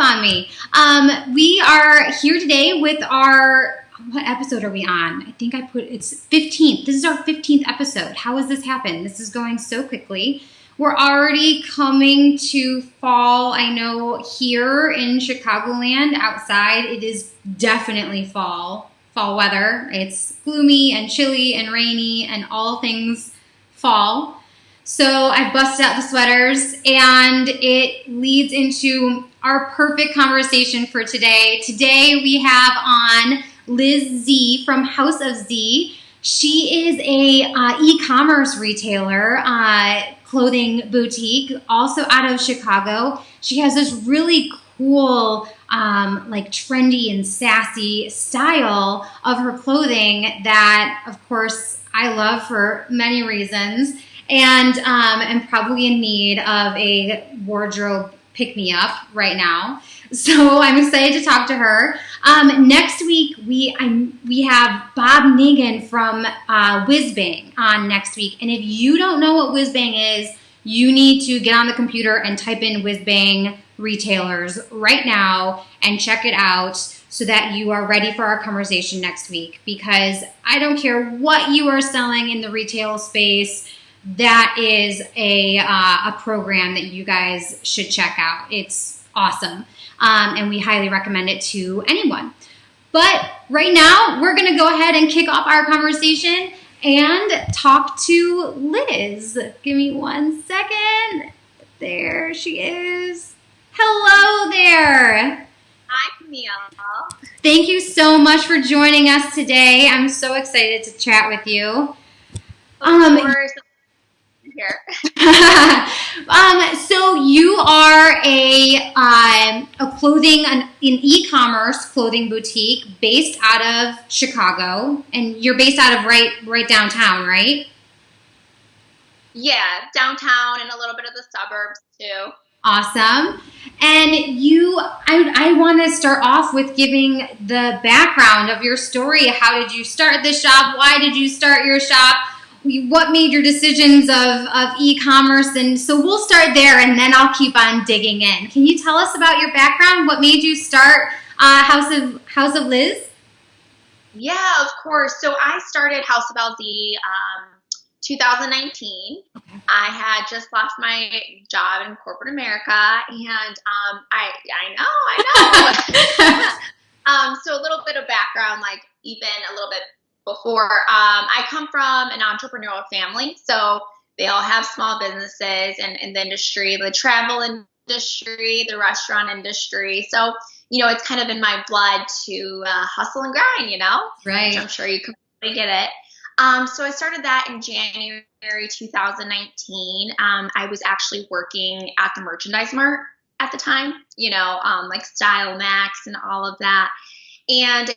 on me. We are here today with our, what episode are we on? I think it's 15th. This is our 15th episode. How has this happened? This is going so quickly. We're already coming to fall. I know here in Chicagoland, outside, it is definitely fall weather. It's gloomy and chilly and rainy and all things fall. So I've busted out the sweaters, and it leads into our perfect conversation for today. Today we have on Liz Z from House of Z. She is a e-commerce retailer, clothing boutique, also out of Chicago. She has this really cool, like trendy and sassy style of her clothing that, of course, I love for many reasons, and am probably in need of a wardrobe pick-me-up right now. So I'm excited to talk to her. Next week, we have Bob Nagan from Whizbang on next week. And if you don't know what Whizbang is, you need to get on the computer and type in Whizbang retailers right now and check it out so that you are ready for our conversation next week. Because I don't care what you are selling in the retail space, that is a program that you guys should check out. It's awesome. And we highly recommend it to anyone. But right now, we're going to go ahead and kick off our conversation and talk to Liz. Give me 1 second. There she is. Hello there. Hi, Camille. Thank you so much for joining us today. I'm so excited to chat with you. Of course. Here. So you are a clothing, an e-commerce clothing boutique based out of Chicago, and you're based out of right downtown, right? Yeah, downtown and a little bit of the suburbs too. Awesome. And I want to start off with giving the background of your story. How did you start the shop? Why did you start your shop? What made your decisions of e-commerce? And so we'll start there, and then I'll keep on digging in. Can you tell us about your background? What made you start House of Liz? Yeah, of course. So I started House of LZ 2019. Okay. I had just left my job in corporate America, and I know. So a little bit of background, like even a little bit before. I come from an entrepreneurial family, so they all have small businesses in the industry, the travel industry, the restaurant industry. So, it's kind of in my blood to hustle and grind, Right. Which I'm sure you completely get it. So I started that in January 2019. I was actually working at the merchandise mart at the time, like Style Max and all of that. And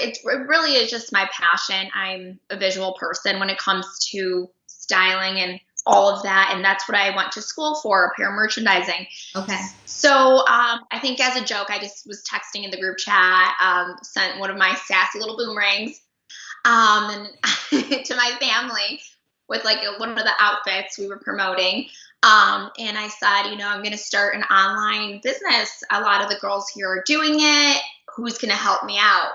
it really is just my passion. I'm a visual person when it comes to styling and all of that. And that's what I went to school for, apparel merchandising. Okay. So I think as a joke, I just was texting in the group chat, sent one of my sassy little boomerangs and to my family with like one of the outfits we were promoting. And I said, I'm going to start an online business. A lot of the girls here are doing it. Who's going to help me out?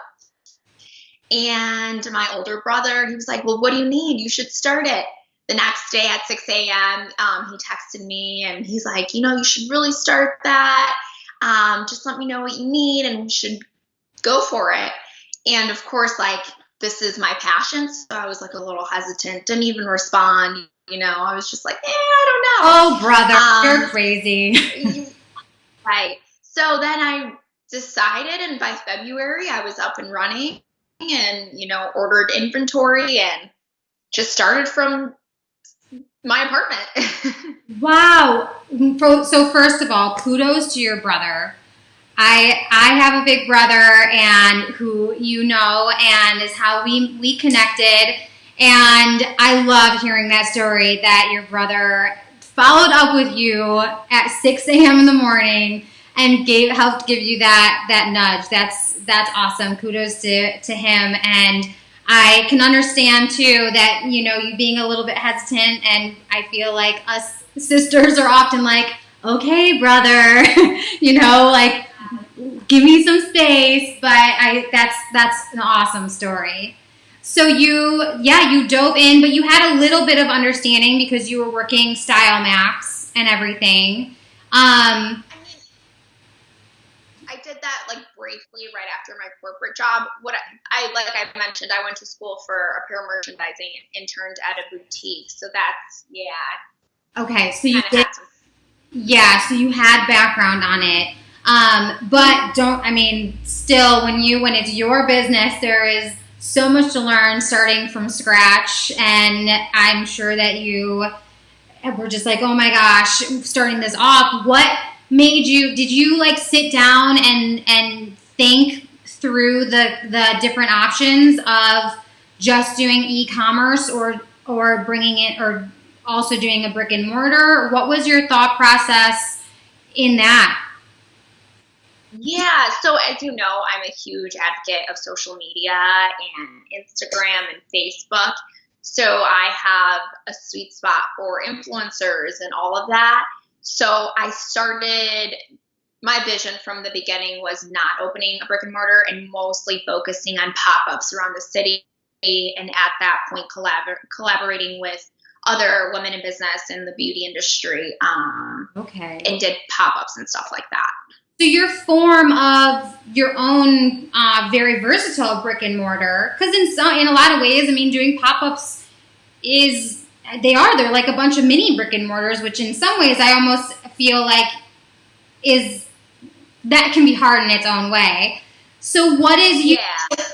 And my older brother, he was like, well, what do you need? You should start it. The next day at 6 a.m., he texted me and he's like, you should really start that. Just let me know what you need and we should go for it. And of course, like, this is my passion. So I was like a little hesitant, didn't even respond. I was just like, I don't know. Oh, brother, you're crazy. Right. So then I decided, and by February, I was up and running. And, ordered inventory and just started from my apartment. Wow. So first of all, kudos to your brother. I have a big brother and who and is how we connected. And I love hearing that story that your brother followed up with you at 6 a.m. in the morning and helped give you that nudge. That's awesome. Kudos to him. And I can understand too that, you being a little bit hesitant, and I feel like us sisters are often like, okay, brother, like give me some space, but that's an awesome story. So you dove in, but you had a little bit of understanding because you were working Style Max and everything. I mean, I did that like briefly right after my corporate job. Like I mentioned, I went to school for apparel merchandising and interned at a boutique. So that's Okay, so you kind of did, had some. yeah, so you had background on it. But I mean, still, when it's your business, there is so much to learn starting from scratch. And I'm sure that you were just like, oh my gosh, starting this off. What did you like sit down and think through the different options of just doing e-commerce or bringing it or also doing a brick and mortar? What was your thought process in that? Yeah, so as you know, I'm a huge advocate of social media and Instagram and Facebook. So I have a sweet spot for influencers and all of that. So I started, my vision from the beginning was not opening a brick and mortar and mostly focusing on pop-ups around the city, and at that point collaborating with other women in business in the beauty industry, Okay. and did pop-ups and stuff like that. So your form of your own very versatile brick and mortar, because in a lot of ways, I mean, doing pop-ups they're like a bunch of mini brick and mortars, which in some ways I almost feel like is that can be hard in its own way. So what is you?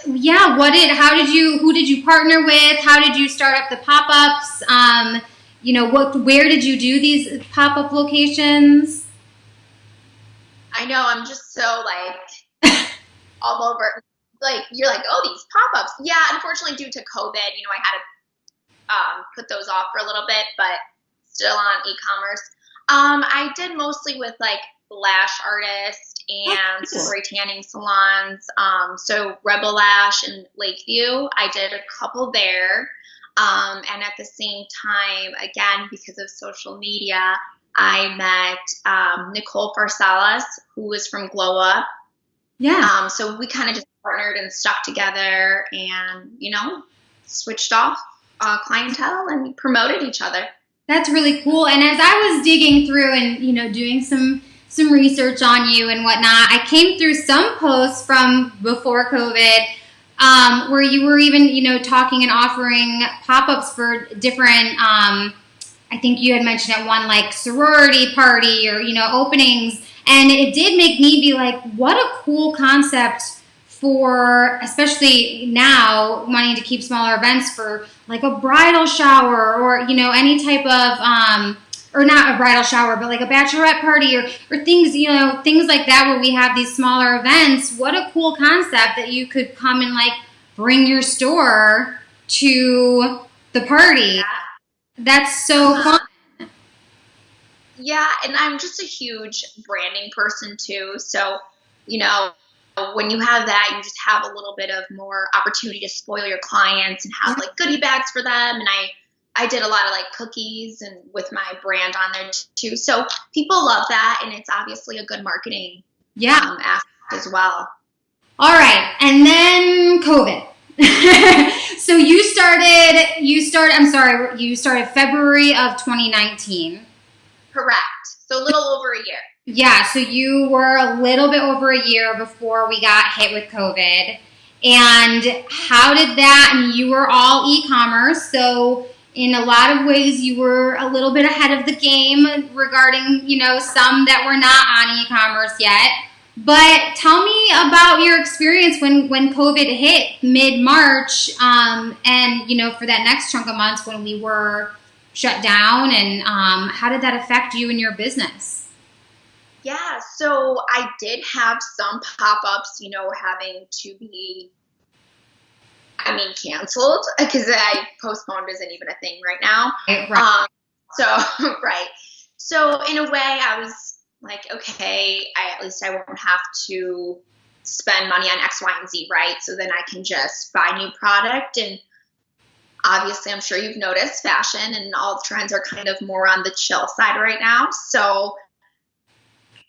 Yeah. Who did you partner with? How did you start up the pop-ups? Where did you do these pop-up locations? I know, I'm just so like all over. Like you're like, oh, these pop-ups. Yeah, unfortunately, due to COVID, I had to put those off for a little bit, but still on e-commerce. I did mostly with like lash artists and spray tanning salons. So Rebel Lash in Lakeview, I did a couple there. And at the same time, again, because of social media, I met Nicole Farsalas, who was from Glow Up. Yeah. So we kind of just partnered and stuck together and, switched off clientele and promoted each other. That's really cool. And as I was digging through and, doing some research on you and whatnot, I came through some posts from before COVID where you were even, talking and offering pop-ups for different, I think you had mentioned at one like sorority party or, openings. And it did make me be like, what a cool concept for, especially now, wanting to keep smaller events for like a bridal shower or, any type of, or not a bridal shower, but like a bachelorette party or things, things like that where we have these smaller events. What a cool concept that you could come and like bring your store to the party. Yeah. That's so fun. Yeah, and I'm just a huge branding person too. So, when you have that, you just have a little bit of more opportunity to spoil your clients and have like goodie bags for them. And I did a lot of like cookies and with my brand on there too. So people love that, and it's obviously a good marketing aspect as well. All right, and then COVID. So you started February of 2019. Correct. So a little over a year. Yeah, so you were a little bit over a year before we got hit with COVID. And how did that, and you were all e-commerce, so in a lot of ways you were a little bit ahead of the game regarding, some that were not on e-commerce yet. But tell me about your experience when COVID hit mid-March, and, for that next chunk of months when we were shut down, and how did that affect you and your business? Yeah, so I did have some pop-ups, having to be, canceled because I postponed isn't even a thing right now. Right. Right. So in a way I was like, okay, at least I won't have to spend money on X, Y, and Z, right? So then I can just buy new product. And obviously I'm sure you've noticed fashion and all the trends are kind of more on the chill side right now. So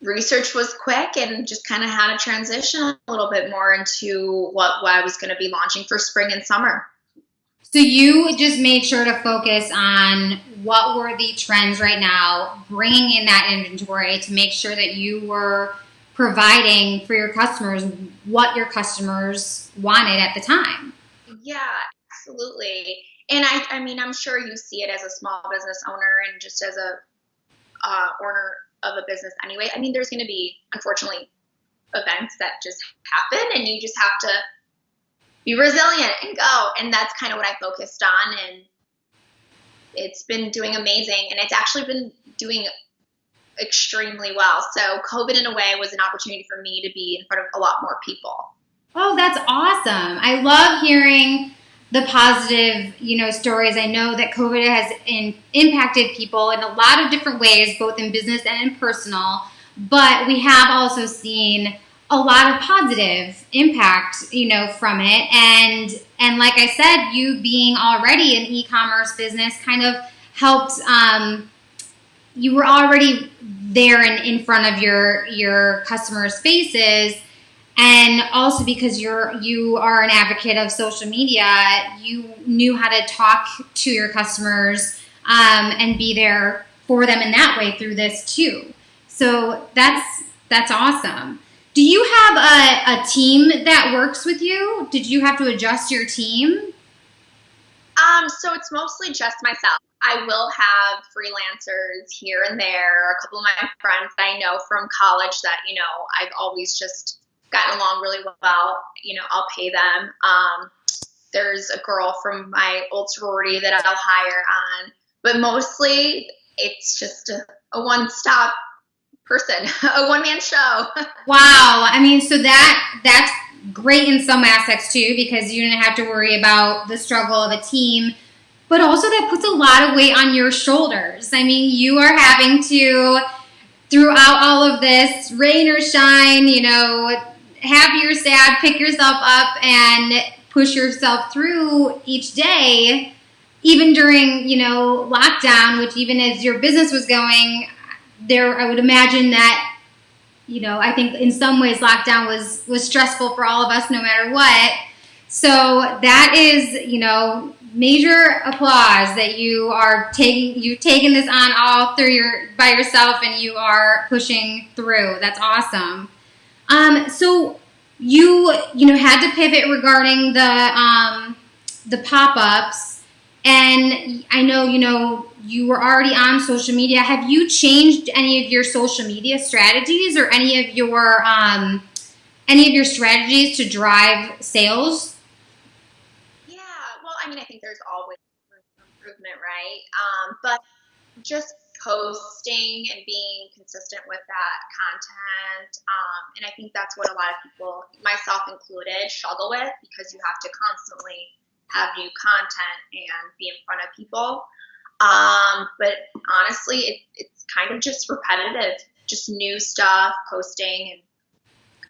research was quick and just kind of had to transition a little bit more into what I was going to be launching for spring and summer. So you just made sure to focus on what were the trends right now, bringing in that inventory to make sure that you were providing for your customers what your customers wanted at the time. Yeah, absolutely. And I mean, I'm sure you see it as a small business owner and just as a owner of a business anyway. I mean, there's going to be, unfortunately, events that just happen, and you just have to be resilient and go. And that's kind of what I focused on, and it's been doing amazing, and it's actually been doing extremely well. So COVID, in a way, was an opportunity for me to be in front of a lot more people. Oh, that's awesome. I love hearing the positive, stories. I know that COVID has impacted people in a lot of different ways, both in business and in personal, but we have also seen a lot of positive impact, from it. And like I said, you being already an e-commerce business kind of helped, you were already there in front of your customers' faces. And also because you are an advocate of social media, you knew how to talk to your customers and be there for them in that way through this too. So that's awesome. Do you have a team that works with you? Did you have to adjust your team? So it's mostly just myself. I will have freelancers here and there, a couple of my friends that I know from college that, I've always just gotten along really well. I'll pay them. There's a girl from my old sorority that I'll hire on, but mostly it's just a one-stop person, a one-man show. Wow. I mean, so that's great in some aspects too, because you didn't have to worry about the struggle of a team, but also that puts a lot of weight on your shoulders. I mean, you are having to, throughout all of this, rain or shine, happy or sad, pick yourself up and push yourself through each day, even during, lockdown, which even as your business was going there, I would imagine that, I think in some ways lockdown was stressful for all of us no matter what. So that is, major applause that you've taken this on all by yourself and you are pushing through. That's awesome. So you had to pivot regarding the pop-ups, and I know, you were already on social media. Have you changed any of your social media strategies or any of your strategies to drive sales? Yeah, well, I mean, I think there's always room for improvement, right? But just posting and being consistent with that content. And I think that's what a lot of people, myself included, struggle with, because you have to constantly have new content and be in front of people. But honestly, it's kind of just repetitive, just new stuff, posting.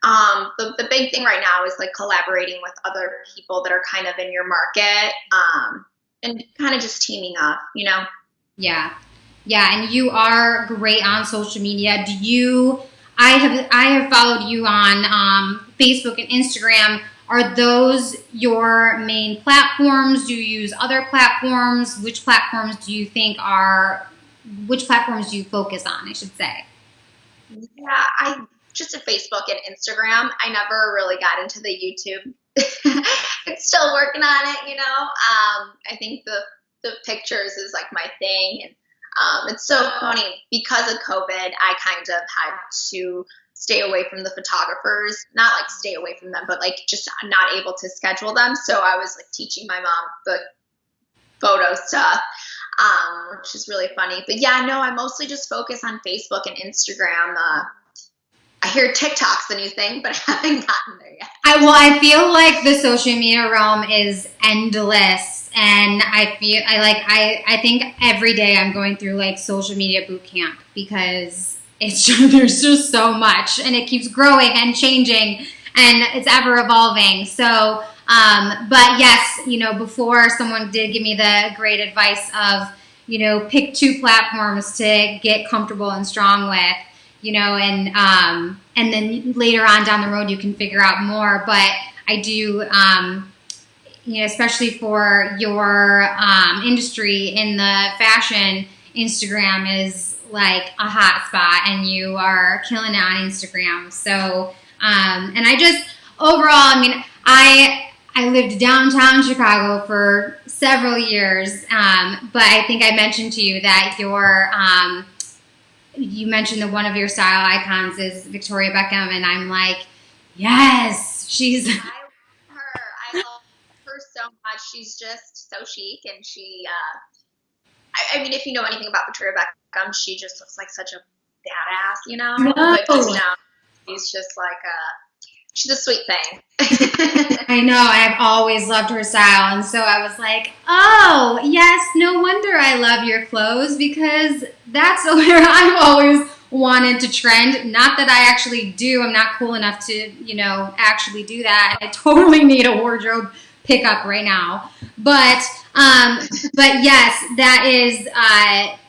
And the big thing right now is like collaborating with other people that are kind of in your market, and kind of just teaming up, Yeah. Yeah, and you are great on social media. I have followed you on Facebook and Instagram. Are those your main platforms? Do you use other platforms? Which platforms do you focus on, I should say? Yeah, I just did Facebook and Instagram. I never really got into the YouTube. It's still working on it, I think the pictures is like my thing. And it's so funny, because of COVID, I kind of had to stay away from the photographers, not like stay away from them, but like just not able to schedule them. So I was like teaching my mom the photo stuff, which is really funny. But yeah, no, I mostly just focus on Facebook and Instagram. I hear TikTok's the new thing, but I haven't gotten there yet. I feel like the social media realm is endless, and I think every day I'm going through like social media boot camp, because there's just so much, and it keeps growing and changing, and it's ever evolving. So, but yes, before someone did give me the great advice of, pick 2 platforms to get comfortable and strong with. and then later on down the road you can figure out more. But I do, especially for your industry in the fashion, Instagram is like a hot spot, and you are killing it on Instagram. So, and I just overall, I mean, I lived downtown Chicago for several years, but I think I mentioned to you that you mentioned that one of your style icons is Victoria Beckham, and I'm like, yes, she's. I love her. I love her so much. She's just so chic, and I mean, if you know anything about Victoria Beckham, she just looks like such a badass, No. But just now, she's just like she's a sweet thing. I know. I've always loved her style, and so I was like, oh, yes, no wonder I love your clothes, because that's where I've always wanted to trend. Not that I actually do. I'm not cool enough to, actually do that. I totally need a wardrobe pickup right now. But yes, that is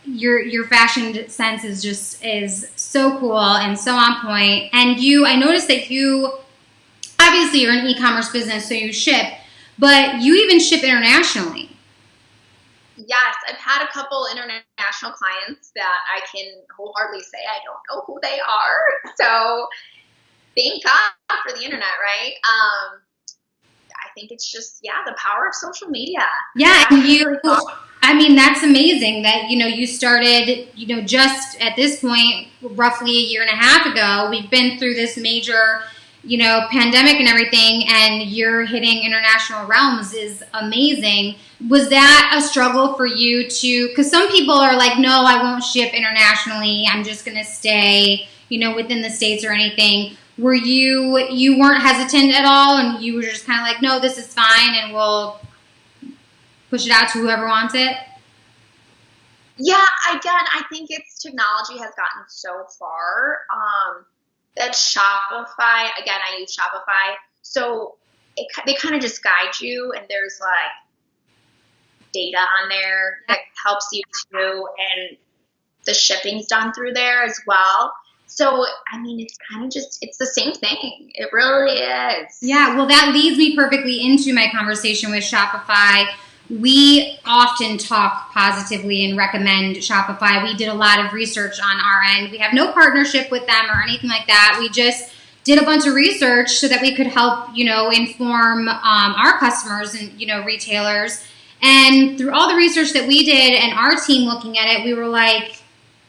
your fashion sense is so cool and so on point. And I noticed that obviously you're an e-commerce business, so you ship, but you even ship internationally. Yes, I've had a couple international clients that I can wholeheartedly say I don't know who they are. So thank God for the internet, right? I think it's just, the power of social media. Yeah, and I mean, that's amazing that, you started, just at this point, roughly a year and a half ago. We've been through this major, pandemic and everything, and you're hitting international realms is amazing. Was that a struggle for you because some people are like, no, I won't ship internationally. I'm just going to stay, within the States or anything. Were you weren't hesitant at all, and you were just kind of like, no, this is fine, and we'll push it out to whoever wants it? Yeah, again, I think technology has gotten so far that Shopify, again, I use Shopify, so they kind of just guide you, and there's like data on there that helps you too, and the shipping's done through there as well. So, I mean, it's kind of it's the same thing. It really is. Yeah, well, that leads me perfectly into my conversation with Shopify. We often talk positively and recommend Shopify. We did a lot of research on our end. We have no partnership with them or anything like that. We just did a bunch of research so that we could help, inform our customers and, retailers. And through all the research that we did and our team looking at it, we were like,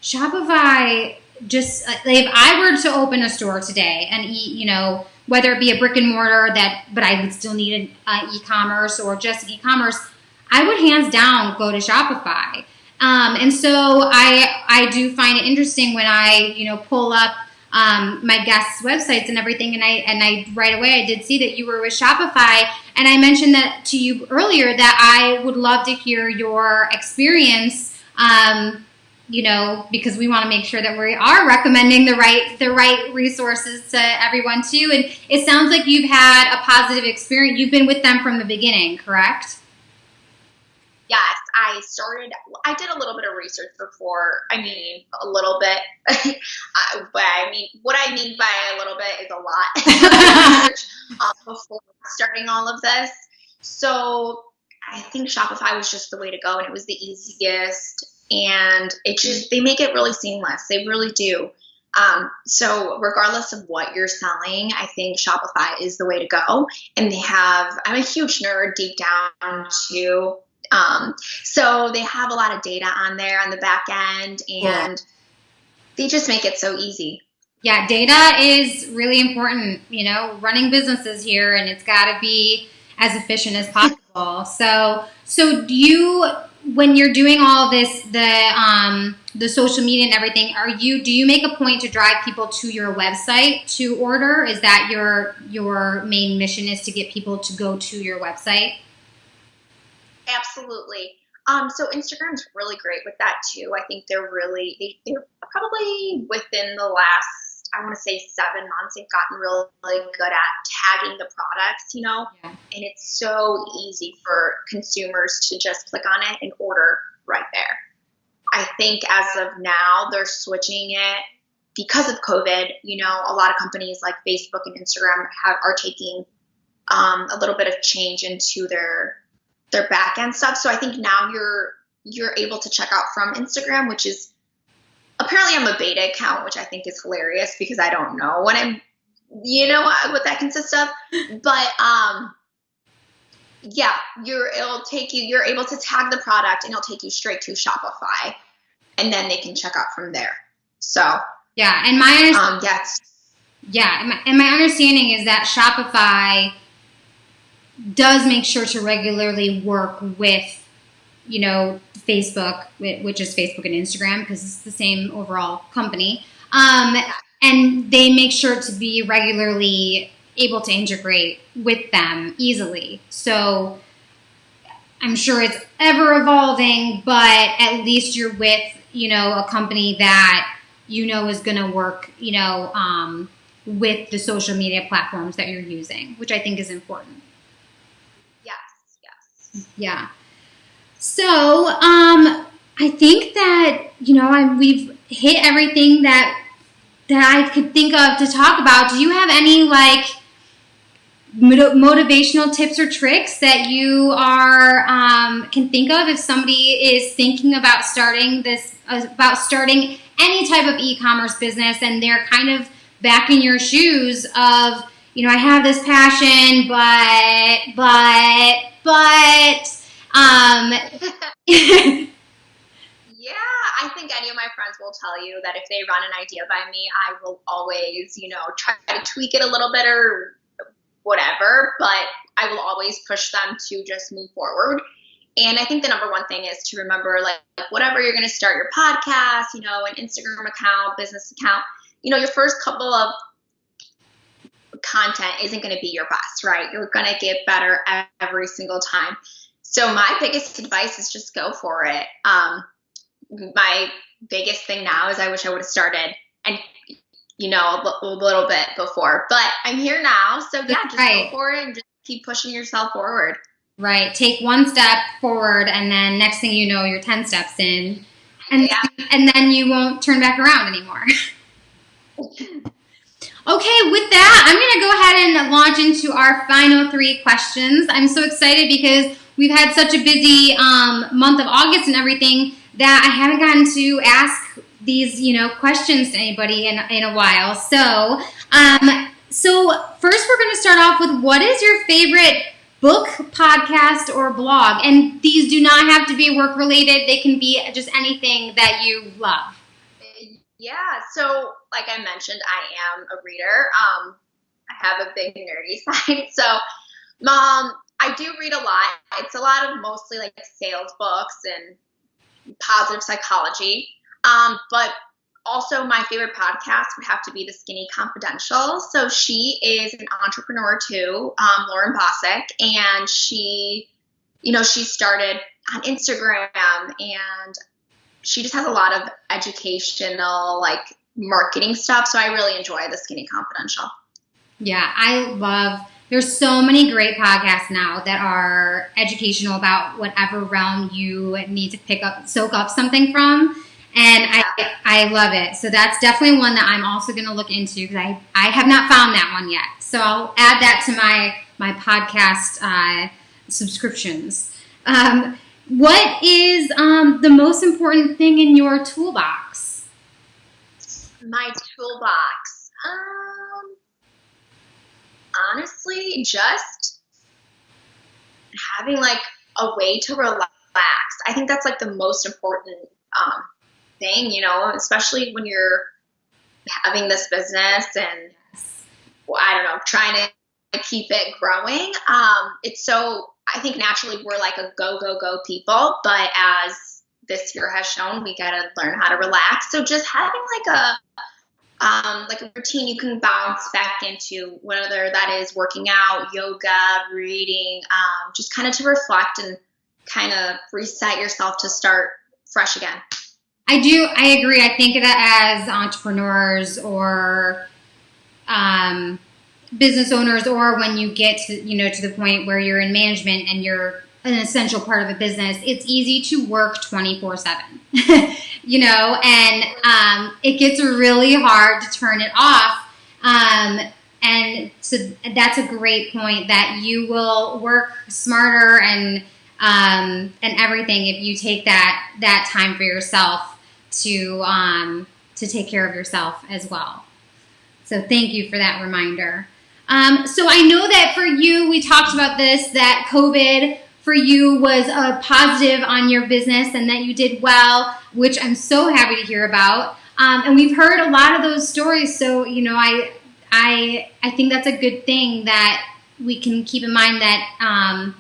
Shopify, just if I were to open a store today and, whether it be a brick and mortar but I would still need an e-commerce or just e-commerce, I would hands down go to Shopify. And so I do find it interesting when I, pull up my guests' websites and everything, and I right away I did see that you were with Shopify, and I mentioned that to you earlier that I would love to hear your experience, because we want to make sure that we are recommending the right resources to everyone too. And it sounds like you've had a positive experience. You've been with them from the beginning, correct? Yes, I did a little bit of research before. I mean, a little bit. But I mean, what I mean by a little bit is a lot research before starting all of this. So I think Shopify was just the way to go, and it was the easiest. And they make it really seamless. They really do. So regardless of what you're selling, I think Shopify is the way to go. And I'm a huge nerd deep down too. So they have a lot of data on there on the back end, and they just make it so easy. Yeah, data is really important, running businesses here, and it's got to be as efficient as possible. So do you, when you're doing all this, the social media and everything, do you make a point to drive people to your website to order? Is that your main mission, is to get people to go to your website? Absolutely. So Instagram's really great with that too. I think they're probably within the last, I want to say 7 months, they've gotten really good at tagging the products, and it's so easy for consumers to just click on it and order right there. I think as of now, they're switching it because of COVID, a lot of companies like Facebook and Instagram are taking a little bit of change into their back end stuff. So I think now you're able to check out from Instagram, which is apparently I'm a beta account, which I think is hilarious because I don't know what what that consists of. But yeah, you're able to tag the product and it'll take you straight to Shopify, and then they can check out from there. So yeah, and my understanding is that Shopify does make sure to regularly work with, Facebook, which is Facebook and Instagram, because it's the same overall company. And they make sure to be regularly able to integrate with them easily. So I'm sure it's ever evolving, but at least you're with, a company that is going to work, with the social media platforms that you're using, which I think is important. Yes. Yeah. So, I think that, we've hit everything that I could think of to talk about. Do you have any motivational tips or tricks that you can think of if somebody is thinking about starting any type of e-commerce business and they're kind of back in your shoes of, I have this passion, Yeah, I think any of my friends will tell you that if they run an idea by me, I will always, try to tweak it a little bit or whatever, but I will always push them to just move forward. And I think the number one thing is to remember, whatever you're going to start your podcast, an Instagram account, business account, your first couple of content isn't going to be your best, right? You're going to get better every single time. So my biggest advice is just go for it. My biggest thing now is I wish I would have started a little bit before, but I'm here now. So yeah, just go for it and just keep pushing yourself forward. Right. Take one step forward and then next thing you know, you're 10 steps in and then you won't turn back around anymore. Okay, with that, I'm going to go ahead and launch into our final 3 questions. I'm so excited because we've had such a busy month of August and everything that I haven't gotten to ask these, questions to anybody in a while. So, first we're going to start off with what is your favorite book, podcast, or blog? And these do not have to be work related. They can be just anything that you love. Yeah, so like I mentioned, I am a reader. I have a big nerdy side. So I do read a lot. It's a lot of mostly sales books and positive psychology. But also my favorite podcast would have to be The Skinny Confidential. So she is an entrepreneur too, Lauren Bosick, and she started on Instagram and she just has a lot of educational, marketing stuff. So I really enjoy The Skinny Confidential. Yeah, there's so many great podcasts now that are educational about whatever realm you need to soak up something from. And I love it. So that's definitely one that I'm also going to look into because I have not found that one yet. So I'll add that to my podcast subscriptions. What is the most important thing in your toolbox? My toolbox? Honestly, just having a way to relax. I think that's the most important thing, especially when you're having this business and I don't know, trying to keep it growing. I think naturally we're a go, go, go people, but as this year has shown, we got to learn how to relax. So just having a routine you can bounce back into, whether that is working out, yoga, reading, just kind of to reflect and kind of reset yourself to start fresh again. I agree. I think that as entrepreneurs or business owners, or when you get to the point where you're in management and you're an essential part of a business, it's easy to work 24/7. and it gets really hard to turn it off. And so that's a great point, that you will work smarter and everything if you take that time for yourself to take care of yourself as well. So thank you for that reminder. So I know that for you, we talked about this, that COVID for you was a positive on your business and that you did well, which I'm so happy to hear about. And we've heard a lot of those stories. So, I think that's a good thing, that we can keep in mind that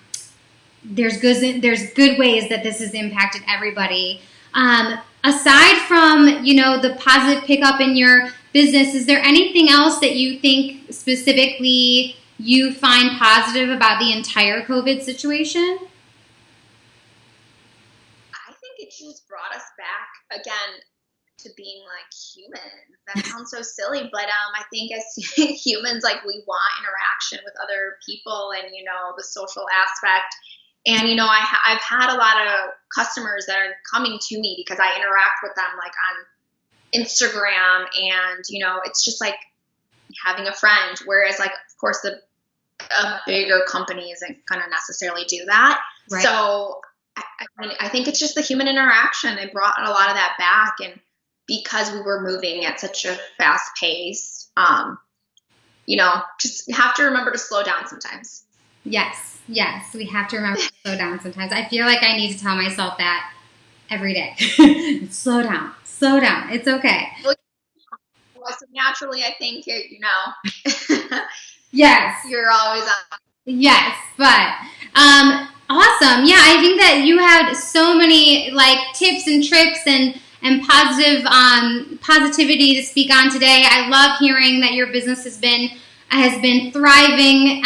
there's good ways that this has impacted everybody. Aside from, the positive pickup in your business, is there anything else that you think specifically you find positive about the entire COVID situation? I think it just brought us back again to being like humans. That sounds so silly, but I think as humans, like, we want interaction with other people and, the social aspect. And, I've had a lot of customers that are coming to me because I interact with them like on Instagram, and, it's just like having a friend. Whereas, like, of course, a bigger company isn't going to necessarily do that. Right. So I think it's just the human interaction. It brought a lot of that back. And because we were moving at such a fast pace, just have to remember to slow down sometimes. Yes, we have to remember to slow down sometimes. I feel like I need to tell myself that every day. Slow down. It's okay. Well, so naturally, I think, yes, you're always on. Yes, but awesome. Yeah, I think that you had so many tips and tricks and positivity to speak on today. I love hearing that your business has been thriving,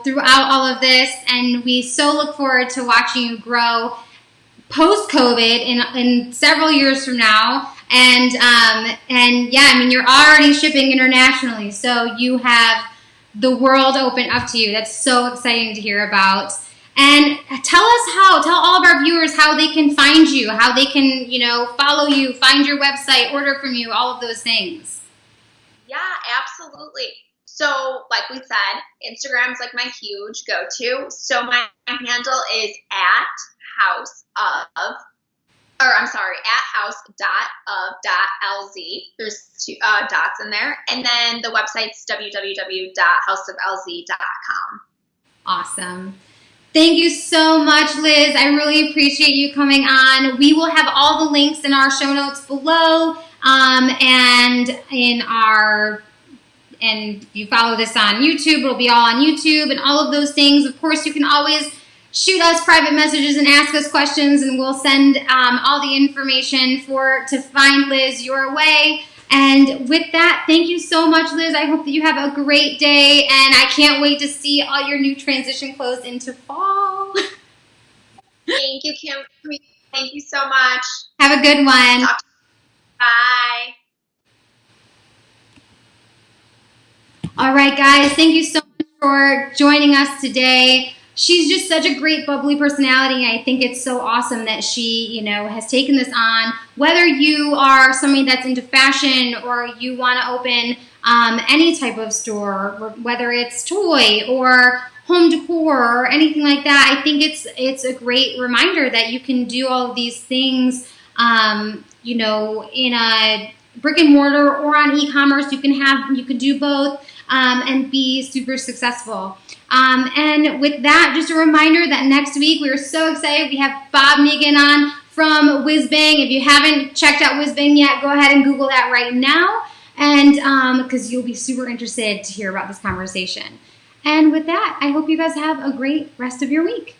throughout all of this, and we so look forward to watching you grow post-COVID in several years from now. And yeah, you're already shipping internationally, so you have the world open up to you. That's so exciting to hear about. And tell all of our viewers how they can find you, how they can, follow you, find your website, order from you, all of those things. Yeah, absolutely. So, like we said, Instagram's like my huge go-to. So my handle is at house.of.lz. There's two dots in there. And then the website's www.houseoflz.com. Awesome. Thank you so much, Liz. I really appreciate you coming on. We will have all the links in our show notes below, and if you follow this on YouTube, it'll be all on YouTube and all of those things. Of course, you can always shoot us private messages and ask us questions, and we'll send all the information to find Liz your way. And with that, thank you so much, Liz. I hope that you have a great day, and I can't wait to see all your new transition clothes into fall. Thank you, Kim. Thank you so much. Have a good one. Bye. All right, guys. Thank you so much for joining us today. She's just such a great, bubbly personality. I think it's so awesome that she, has taken this on. Whether you are somebody that's into fashion or you want to open any type of store, whether it's toy or home decor or anything like that, I think it's a great reminder that you can do all of these things, in a brick and mortar or on e-commerce. You can do both and be super successful. And with that, just a reminder that next week we are so excited. We have Bob Megan on from Whizbang. If you haven't checked out Whizbang yet, go ahead and Google that right now, and because you'll be super interested to hear about this conversation. And with that, I hope you guys have a great rest of your week.